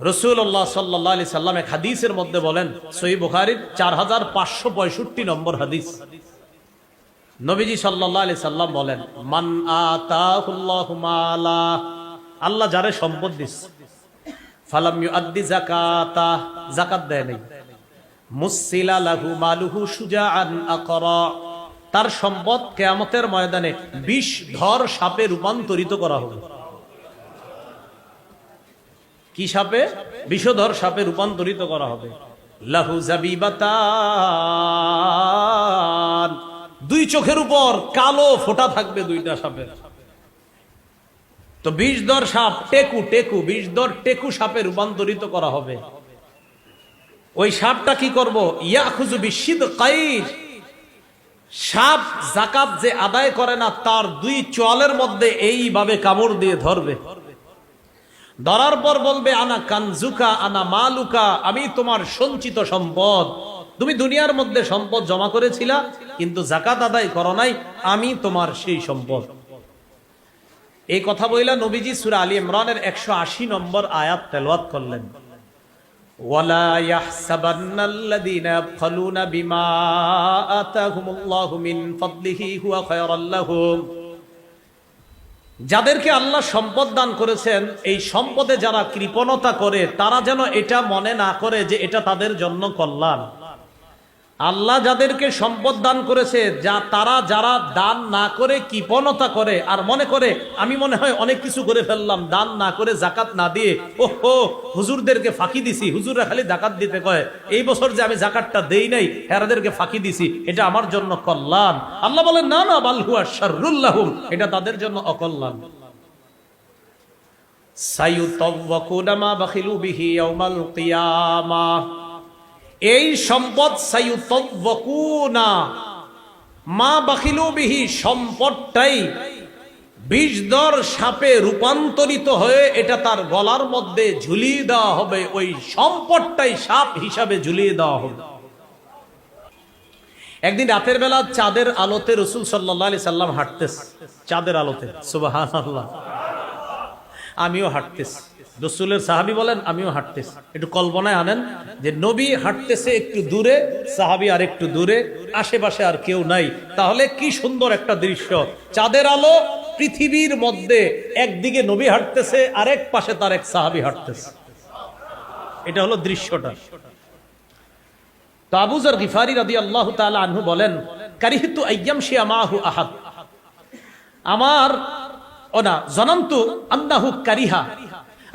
রাসূলুল্লাহ সাল্লাল্লাহু আলাইহি সাল্লাম এক হাদিসের মধ্যে বলেন, সহিহ বুখারীর 4565 নম্বর হাদিস, নবীজি সাল্লাল্লাহু আলাইহি সাল্লাম বলেন, মান আতাহুল্লাহু মালা, আল্লাহ যারে সম্পদ দিছে, ফালাম ইউআদ্দি যাকাতা, যাকাত দেয় নাই, মুসিলা লাহু মালুহু শুজাআন আকরা, তার সম্পদ কিয়ামতের ময়দানে বিষধর সাপে রূপান্তরিত করা হবে। কি সাপে? বিষধর সাপে রূপান্তরিত করা হবে। লাহু জাবিবাতান, দুই চোখের উপর কালো ফোঁটা থাকবে দুইটা সাপের। তো বিষধর সাপ বিষধর টেকু সাপে রূপান্তরিত করা হবে। ওই সাপটা কি করব? ইয়াখুযু বিশিদকাইর, সাপ যাকাত যে আদায় করে না তার দুই চোয়ালের মধ্যে এইভাবে কামড় দিয়ে ধরবে। ধরার পর বলবে, আনা কানজুকা আনা মালুকা, আমি তোমার সঞ্চিত সম্পদ। তুমি দুনিয়ার মধ্যে সম্পদ জমা করেছিলা কিন্তু যাকাত আদায় করো নাই, আমি তোমার সেই সম্পদ। এই কথা বইলা নবীজি সূরা আলী ইমরানের 180 নম্বর আয়াত তেলাওয়াত করলেন। ওয়ালা ইয়াহসাবান্নাল্লাযীনা ইয়াবখালুনা বিমা আতাহুমুল্লাহু মিন ফাদলিহি হুয়া খায়রাল লাহুম, যাদেরকে আল্লাহ সম্পদ দান করেছেন এই সম্পদে যারা কৃপণতা করে তারা যেন এটা মনে না করে যে এটা তাদের জন্য কল্যাণ। আল্লাহ যাদেরকে সম্পদ দান করেছে, তারা যারা দান না করে কৃপণতা করে আর মনে করে আমি মনে হয় অনেক কিছু করে ফেললাম, দান না করে যাকাত না দিয়ে, ওহো হুজুরদেরকে ফাঁকি দিছি, হুজুররা খালি যাকাত দিতে কয়, এই বছর যে আমি যাকাতটা দেই নাই এরাদেরকে ফাঁকি দিছি, এটা আমার জন্য কল্যাণ। আল্লাহ বলেন না না, বাল হুয়া শাররুল লাহুম, এটা তাদের জন্য অকল্যাণ। সায়ুতাওয়াকুনা মা বাখিলু বিহি ইয়াউমাল কিয়ামাহ, এই সম্পদ সায়ুতাওয়াকুনা মা বাখিলু বিহি, সম্পদটাই বিষধর সাপে রূপান্তরিত হয়ে এটা তার গলার মধ্যে ঝুলিয়ে দেওয়া হবে, ওই সম্পদটাই সাপ হিসাবে ঝুলিয়ে দেওয়া হবে। একদিন রাতের বেলা চাঁদের আলোতে রাসূল সাল্লাল্লাহু আলাইহি সাল্লাম হাঁটতেছে, চাঁদের আলোতে, সুবহানাল্লাহ। আমিও হাঁটতেছি, রাসূলের সাহাবী বলেন আমিও হাঁটতেছি। একটু কল্পনায় আনেন যে নবী হাঁটতেছে একটু দূরে, সাহাবী আর একটু দূরে, আশেপাশে আর কেউ নাই, তাহলে কি সুন্দর একটা দৃশ্য। চাঁদের আলো পৃথিবীর মধ্যে, একদিকে নবী হাঁটতেছে আরেক পাশে তার এক সাহাবী হাঁটতেছে, এটা হলো দৃশ্যটা। তো আবু যর গিফারি রাদিয়াল্লাহু তাআলা আনহু বলেন, কারিহতু আইয়ামশি মাহু আহাদ, আমার জানান্তু আন্নাহু কারিহা,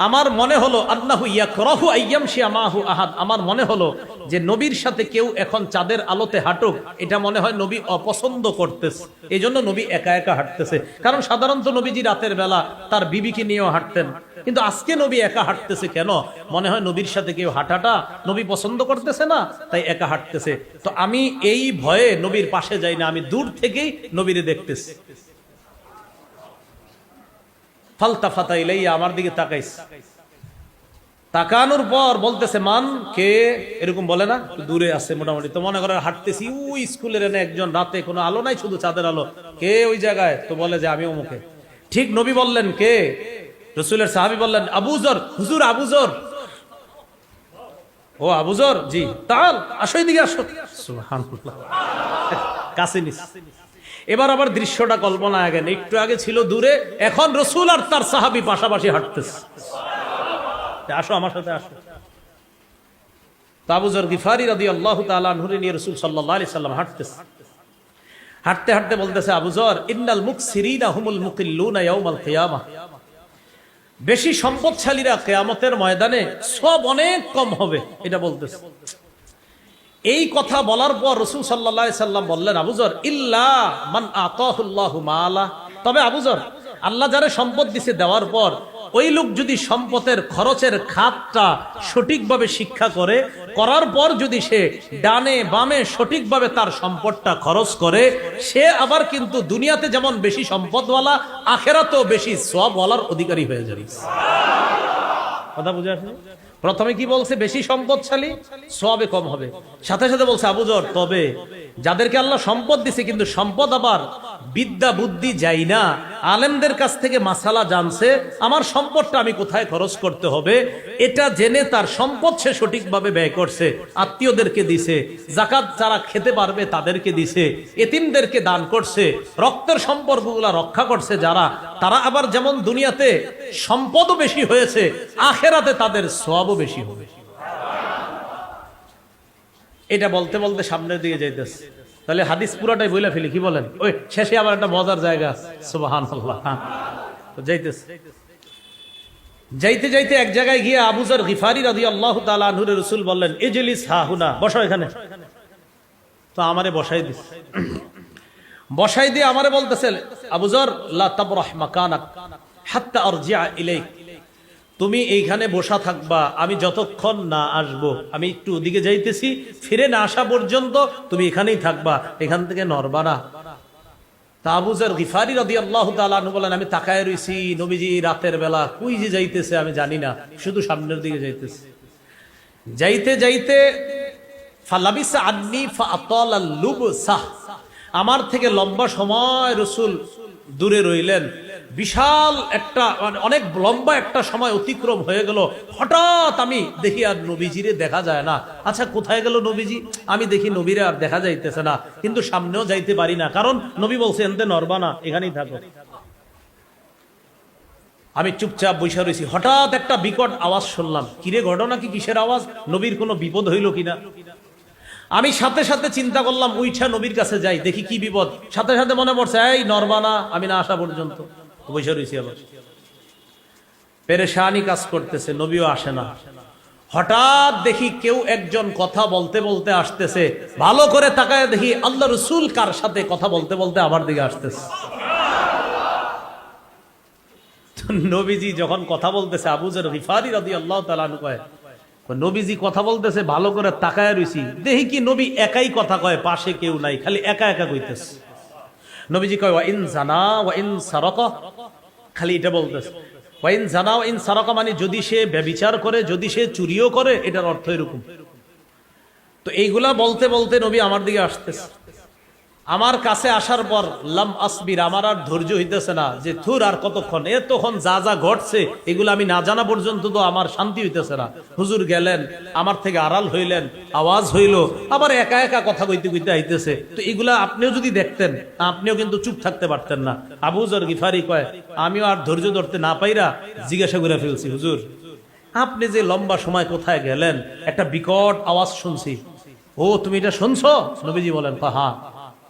আমার মনে হলো আন্নাহু ইয়াকরাহু আইয়ামশি মাহু আহাদ, আমার মনে হলো যে নবীর সাথে কেউ এখন চাঁদের আলোতে হাঁটুক, এটা মনে হয় নবী অপছন্দ করতেছে, এই জন্য নবী একা একা হাঁটতেছে। কারণ সাধারণত নবীজি রাতের বেলা তার বিবিকে নিয়েও হাঁটতেন, কিন্তু আজকে নবী একা হাঁটতেছে কেন? মনে হয় নবীর সাথে কেউ হাঁটাটা নবী পছন্দ করতেছে না, তাই একা হাঁটতেছে। তো আমি এই ভয়ে নবীর পাশে যাই না, আমি দূর থেকেই নবীরে দেখতেছি। ফালতাফাতা ইলাইয়া, আমার দিকে তাকাইছে, তাকানোর পর বলতেছে, মান, কে? এরকম বলে না, দূরে আছে মোটামুটি। তো মনে করে হাঁটতেছি, ওই স্কুলের এনে একজন, রাতে কোনো আলো নাই, শুধু চাঁদের আলো, কে ওই জায়গায়? তো বলে যে আমি অমুকে। ঠিক নবী বললেন কে? রাসূলের সাহাবী বললেন আবু যর, হুজুর আবু যর। ও আবু যর, জি, তাল আসো, এদিকে আসো। সুবহানাল্লাহ, কাছে নিস। এবার আবার দৃশ্যটা কল্পনা আগেন, একটু আগে ছিল দূরে, এখন রাসূল আর তার সাহাবী পাশাপাশি হাঁটতেছে। আসো আমার সাথে আসো। আবু যর গিফারি রাদিয়াল্লাহু তাআলা আনহু নিয়ে রাসূল সাল্লাল্লাহু আলাইহি সাল্লাম হাঁটতেছে। হাঁটতে হাঁটতে বলতেছে, আবু যর, ইন্নাল মুকসিরিনা হুমুল মুকিল্লুনা ইয়াউমাল কিয়ামাহ, বেশি সম্পদশালীরা কিয়ামতের ময়দানে সব অনেক কম হবে, এটা বলতেছে। এই কথা বলার পর রাসূল সাল্লাল্লাহু আলাইহি সাল্লাম বললেন, আবু যর, ইল্লা মান আতাহুল্লাহু মালা, তবে আবু যর, আল্লাহ যারা সম্পদ দিছে দেওয়ার পর ওই লোক যদি সম্পদের খরচের খাতটা সঠিকভাবে শিক্ষা করে, করার পর যদি সে ডানে বামে সঠিকভাবে তার সম্পদটা খরচ করে, সে আবার কিন্তু দুনিয়াতে যেমন বেশি সম্পদওয়ালা, আখিরাতেও বেশি সওয়াবওয়ালার অধিকারী হয়ে যাবে। কথা বুঝে আসে? প্রথমে কি বলছে? বেশি সম্পদশালী সওয়াবে কম হবে। সাথে সাথে বলছে, আবু যর, তবে যাদেরকে আল্লাহ সম্পদ দিছে কিন্তু সম্পদ আবার বিদ্যা বুদ্ধি যাই না, আলেমদের কাছ থেকে মাসালা জানছে, আমার সম্পদটা আমি কোথায় খরচ করতে হবে এটা জেনে তার সম্পদ সে সঠিকভাবে ব্যয় করছে, আত্মীয়দেরকে দিছে, জাকাত যারা খেতে পারবে তাদেরকে দিছে, এতিমদেরকে দান করছে, রক্তের সম্পর্কগুলা রক্ষা করছে যারা, তারা আবার যেমন দুনিয়াতে সম্পদও বেশি হয়েছে, আখেরাতে তাদের সওয়াবও বেশি হবে। এটা বলতে বলতে সামনের দিকে যাইতেছে। তাহলে হাদিস পুরাটাই বইলা ফেলি, কি বলেন? ওই শেষে আবার একটা মজার জায়গা, সুবহানাল্লাহ। যাইতেছে, যাইতে যাইতে এক জায়গায় গিয়ে আবু যর গিফারি রাদিয়াল্লাহু তাআলা আনহু রাসূল বললেন, ইজলিস হা হুনা, বসো এখানে। তো আমারে বসাই দিস, বসাই দিয়ে আমারে বলতেছে, আবু যর লা তাবরাহ মাকানাক হাত্তা আরজিআ ইলাইক, তুমি এইখানে বসা থাকবা, আমি যতক্ষণ না আসবো, আমি একটু ওদিকে যাইতেছি, ফিরে না আসা পর্যন্ত তুমি এখানেই থাকবা, এখান থেকে নড়বা না। তা আবু যর গিফারি রাদিয়াল্লাহু তাআলা আনহু বলেন, আমি তাকায় রইছি, নবীজি রাতের বেলা কই যে যাইতেছে আমি জানি না, শুধু সামনের দিকে যাইতেছে। যাইতে যাইতে ফালাবিসা আন্নি ফাআতালা লুবসাহ, আমার থেকে লম্বা সময় রাসূল দূরে রইলেন। বিশাল একটা, অনেক লম্বা একটা সময় অতিক্রম হয়ে গেল। হঠাৎ আমি দেখি আর নবীজিরে দেখা যায় না। আচ্ছা কোথায় গেল নবীজি? আমি দেখি নবীরে আর দেখা যাইতেছে না, কিন্তু সামনেও যাইতে পারি না, কারণ নবী বলছে এনতে নড়বা না, এখানেই থাকো। আমি চুপচাপ বসে রয়েছি। হঠাৎ একটা বিকট আওয়াজ শুনলাম। কিরে, ঘটনা কি? কিসের আওয়াজ? নবীর কোনো বিপদ হইল কিনা? আমি সাথে সাথে চিন্তা করলাম, উইঠা নবীর কাছে যাই, দেখি কি বিপদ। সাথে সাথে মনে পড়ছে, এই নড়বা না, আমি না আসা পর্যন্ত। বসে রয়েছি, আবার পেরেশানি কাজ করতেছে, নবীও আসে না। হঠাৎ দেখি কেউ একজন কথা বলতে বলতে আসতেছে। ভালো করে তাকায় দেখি আল্লাহ রাসূল কার সাথে কথা বলতে বলতে আমার দিকে আসতেছে। নবীজি যখন কথা বলতেছে, আবু যর গিফারি রাদিয়াল্লাহু তাআলা আনহু কয়, নবীজি কথা বলতেছে, ভালো করে তাকায় রইছি, দেখি কি নবী একাই কথা কয়, পাশে কেউ নাই, খালি একা একা কইতেছে। নবীজি কয়, ওয়া ইন জানা ওয়া ইন সারাকা, খালি এটা বলতেছে। ওয়া ইন জানা ওয়া ইন সারাকা মানে যদি সে ব্যভিচার করে, যদি সে চুরিও করে, এটার অর্থ এরকম। তো এইগুলা বলতে বলতে নবী আমার দিকে আসতেছে। আমার কাছে আসার পর লাম আসবির, আমার আর ধৈর্য হইতেছে না, যে থুর আর কতক্ষণ, তখন যা যা ঘটছে এগুলো আমি না জানা পর্যন্ত তো আমার শান্তি হইতেছে না। হুজুর গেলেন, আমার থেকে আড়াল হইলেন, আওয়াজ হইল, আবার একা একা কথা কইতে কইতে আইতেছে। তো এগুলা আপনিও যদি দেখতেন, আপনিও কিন্তু চুপ থাকতে পারতেন না। আবু যর গিফারি কয়, আমিও আর ধৈর্য ধরতে না পাইরা জিজ্ঞাসা করে ফেলছি, হুজুর আপনি যে লম্বা সময় কোথায় গেলেন? একটা বিকট আওয়াজ শুনছি। ও, তুমি এটা শুনছো? নবীজি বলেন, হ্যাঁ।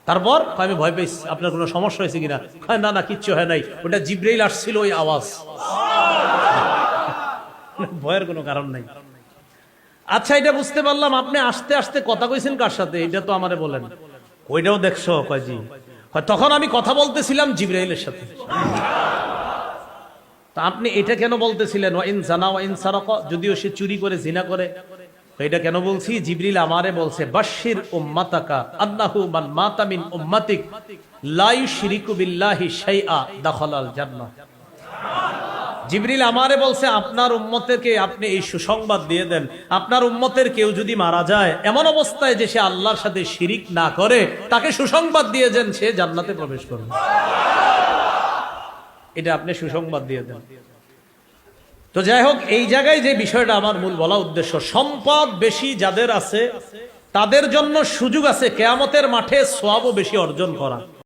তারপর আমি ভয় পেয়েছি, আপনার কোনো সমস্যা হয়েছে কিনা? না না, কিচ্ছু হয় নাই, ওটা জিবরাইল আসছিল, ওই আওয়াজ, ভয়ের কোনো কারণ নাই। আচ্ছা, এটা বুঝতে পারলাম, আপনি আস্তে আস্তে কথা কইছেন কার সাথে, এটা তো আমারে বলেন। ওইটাও দেখছো? কয় জি। তখন আমি কথা বলতেছিলাম জিবরাইলের সাথে। তা আপনি এটা কেন বলতেছিলেন ওয়া ইন জানা ওয়া ইন সারাকা, যদিও সে চুরি করে, জিনা করে? এটা কেন বলছি? জিবরিল আমারে বলছে, বাশশির উম্মাতাকা আন্নাহু মান মাতা মিন উম্মাতিক লা ইউশরিকু বিল্লাহি শাইআ দাখালাল জান্নাহ। জিবরিল আমারে বলছে, আপনার উম্মতকে আপনি এই সুসংবাদ দিয়ে দেন, আপনার উম্মতের কেউ যদি মারা যায় এমন অবস্থায় যে সে আল্লাহর সাথে শিরিক না করে, তাকে সুসংবাদ দিয়ে দেন, সে জান্নাতে প্রবেশ করবে। এটা আপনি সুসংবাদ দিয়ে দেন। তো যাই হোক, এই জায়গায় যে বিষয়টা আমার মূল বলা উদ্দেশ্য, সম্পদ বেশি যাদের আছে তাদের জন্য সুযোগ আছে কিয়ামতের মাঠে সওয়াবও বেশি অর্জন করা।